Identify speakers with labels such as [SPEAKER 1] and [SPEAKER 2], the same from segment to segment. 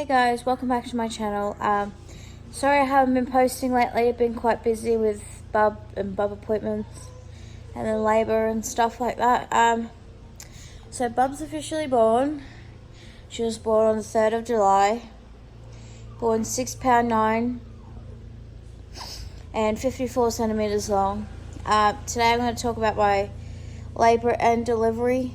[SPEAKER 1] Hey guys, welcome back to my channel. Sorry I haven't been posting lately. I've been quite busy with bub appointments and then labour and stuff like that. So Bub's officially born. She was born on the 3rd of July. Born 6 pound 9 and 54 centimeters long. Today I'm going to talk about my labour and delivery.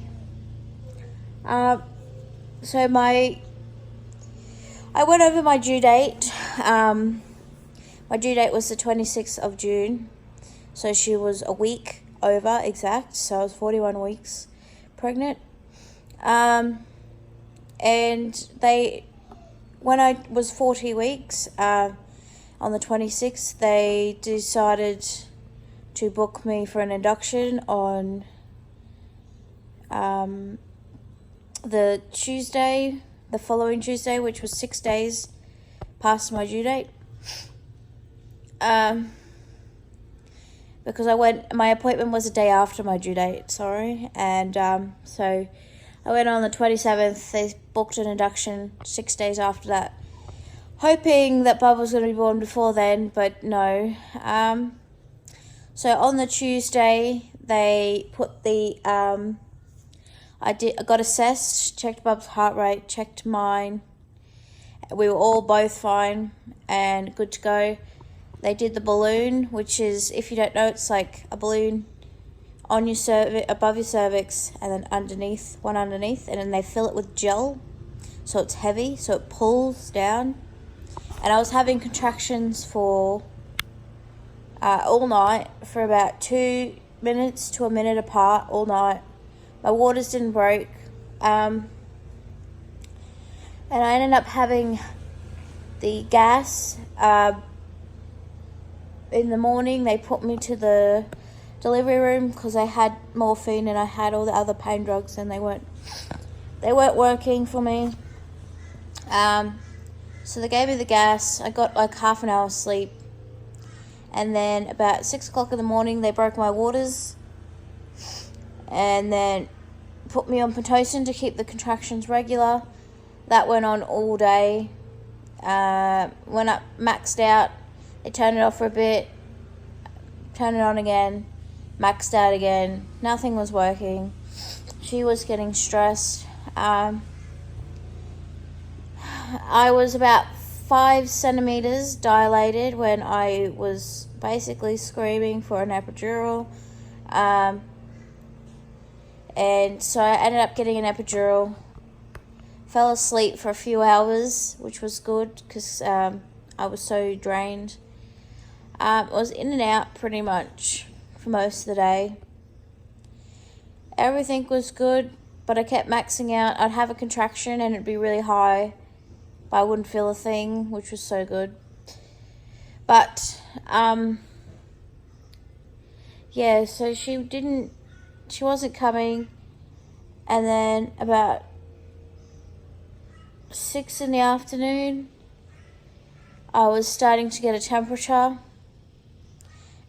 [SPEAKER 1] I went over my due date. My due date was the 26th of June. So she was a week over exact. So I was 41 weeks pregnant. And when I was 40 weeks, on the 26th, they decided to book me for an induction on the following Tuesday, which was 6 days past my due date. Because my appointment was a day after my due date, and so I went on the 27th. They booked an induction 6 days after that, hoping that Bub was going to be born before then, but no. So on the Tuesday, they put I got assessed, checked Bub's heart rate, checked mine. We were all both fine and good to go. They did the balloon, which is, if you don't know, it's like a balloon on your above your cervix, and then underneath, and then they fill it with gel, so it's heavy, so it pulls down. And I was having contractions for all night, for about 2 minutes to a minute apart all night. My waters didn't break, and I ended up having the gas. In the morning, they put me to the delivery room because I had morphine and I had all the other pain drugs, and they weren't working for me. So they gave me the gas. I got like half an hour sleep, and then about 6 o'clock in the morning, they broke my waters, and then put me on Pitocin to keep the contractions regular. That went on all day. When I maxed out, they turned it off for a bit, turned it on again, maxed out again. Nothing was working. She was getting stressed. I was about 5 centimeters dilated when I was basically screaming for an epidural. And so I ended up getting an epidural. Fell asleep for a few hours, which was good because I was so drained. I was in and out pretty much for most of the day. Everything was good, but I kept maxing out. I'd have a contraction and it'd be really high, but I wouldn't feel a thing, which was so good. But, yeah, so she wasn't coming, and then about 6 in the afternoon, I was starting to get a temperature,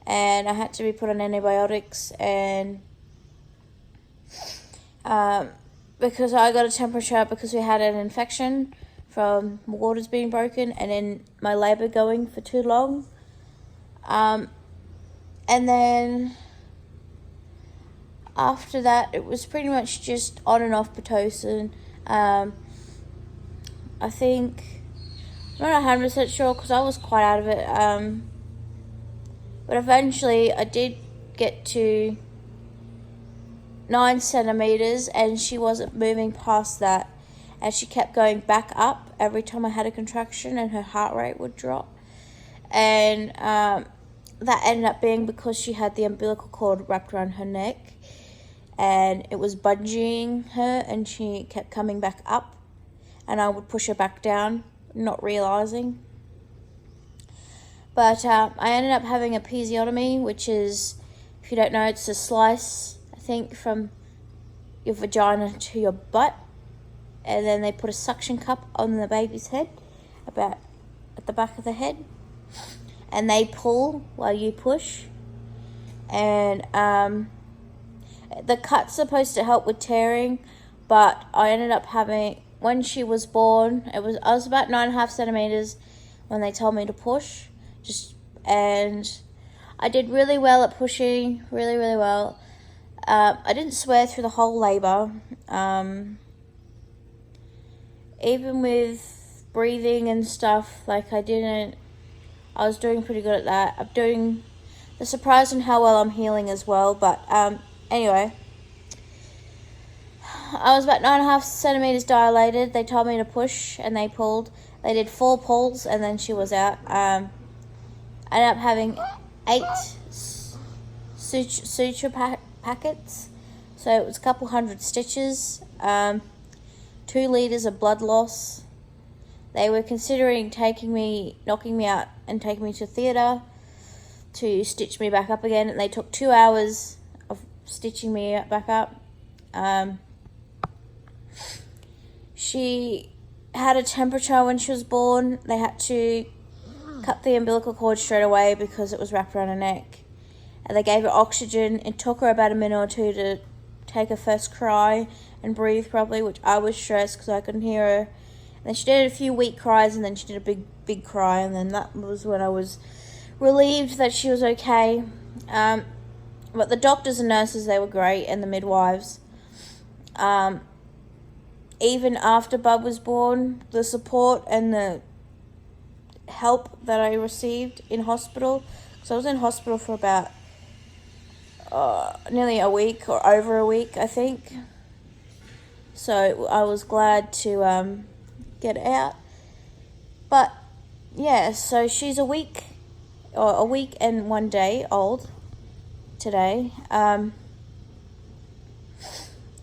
[SPEAKER 1] and I had to be put on antibiotics, and because I got a temperature because we had an infection from waters being broken and then my labour going for too long. And then after that, it was pretty much just on and off Pitocin. I think, I'm not 100% sure because I was quite out of it. But eventually I did get to 9 centimeters and she wasn't moving past that. And she kept going back up every time I had a contraction, and her heart rate would drop. And that ended up being because she had the umbilical cord wrapped around her neck, and it was bungeeing her, and she kept coming back up, and I would push her back down, not realizing. But I ended up having a episiotomy, which is, if you don't know, it's a slice, I think, from your vagina to your butt, and then they put a suction cup on the baby's head, about at the back of the head, and they pull while you push. And the cut's supposed to help with tearing, but I ended up having when she was born, I was about 9.5 centimeters when they told me to push. And I did really well at pushing, really, really well. I didn't swear through the whole labor. Even with breathing and stuff, like I was doing pretty good at that. They're surprised on how well I'm healing as well. But anyway, I was about 9.5 centimeters dilated. They told me to push, and they pulled. They did 4 pulls, and then she was out. I ended up having 8 suture packets, so it was a couple hundred stitches. 2 liters of blood loss. They were considering knocking me out and taking me to theatre to stitch me back up again. And they took 2 hours of stitching me back up. She had a temperature when she was born. They had to cut the umbilical cord straight away because it was wrapped around her neck. And they gave her oxygen. It took her about a minute or two to take her first cry and breathe properly, which I was stressed because I couldn't hear her. And then she did a few weak cries, and then she did a big cry, and then that was when I was relieved that she was okay. But the doctors and nurses, they were great, and the midwives. Even after Bub was born, the support and the help that I received in hospital, because I was in hospital for about nearly a week or over a week, I think. So I was glad to get out. But yeah, so she's a week and 1 day old today.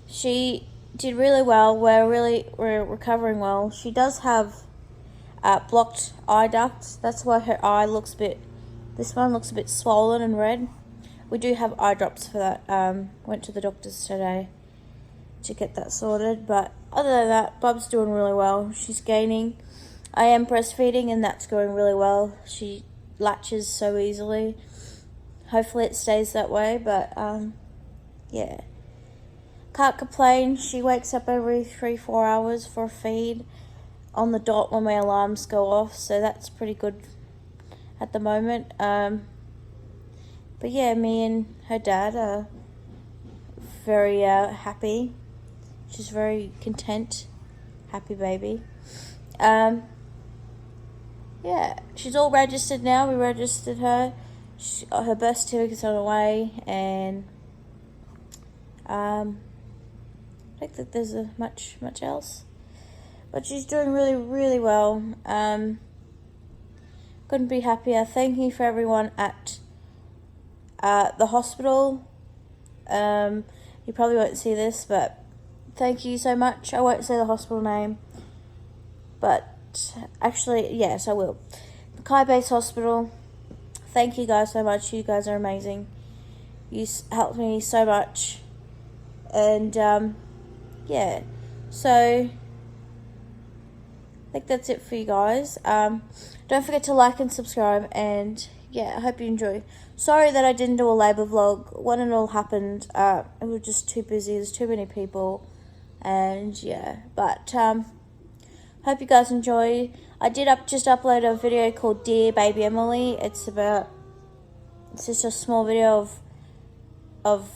[SPEAKER 1] She did really well. We're recovering well. She does have blocked eye ducts. That's why her eye looks this one looks a bit swollen and red. We do have eye drops for that. Went to the doctors today to get that sorted. But other than that, Bub's doing really well. She's gaining. I am breastfeeding, and that's going really well. She latches so easily. Hopefully it stays that way, but yeah. Can't complain. She wakes up every 3-4 hours for a feed on the dot when my alarms go off, so that's pretty good at the moment. But yeah, me and her dad are very happy. She's very content, happy baby. Yeah, she's all registered now. We registered her. Her birth certificate's on the way, and I don't think there's much else. But she's doing really, really well. Couldn't be happier. Thank you for everyone at the hospital. You probably won't see this, but thank you so much. I won't say the hospital name, but actually, yes, I will. Mackay Base Hospital. Thank you guys so much. You guys are amazing. You helped me so much. And yeah, so I think that's it for you guys. Don't forget to like and subscribe, and yeah, I hope you enjoy. Sorry that I didn't do a labour vlog when it all happened. It was just too busy. There's too many people, and yeah, but hope you guys enjoy. I did just upload a video called Dear Baby Emily. It's just a small video of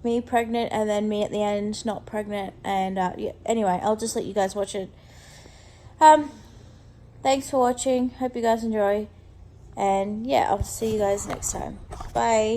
[SPEAKER 1] me pregnant, and then me at the end not pregnant, and yeah, anyway, I'll just let you guys watch it. Thanks for watching. Hope you guys enjoy, and yeah, I'll see you guys next time. Bye.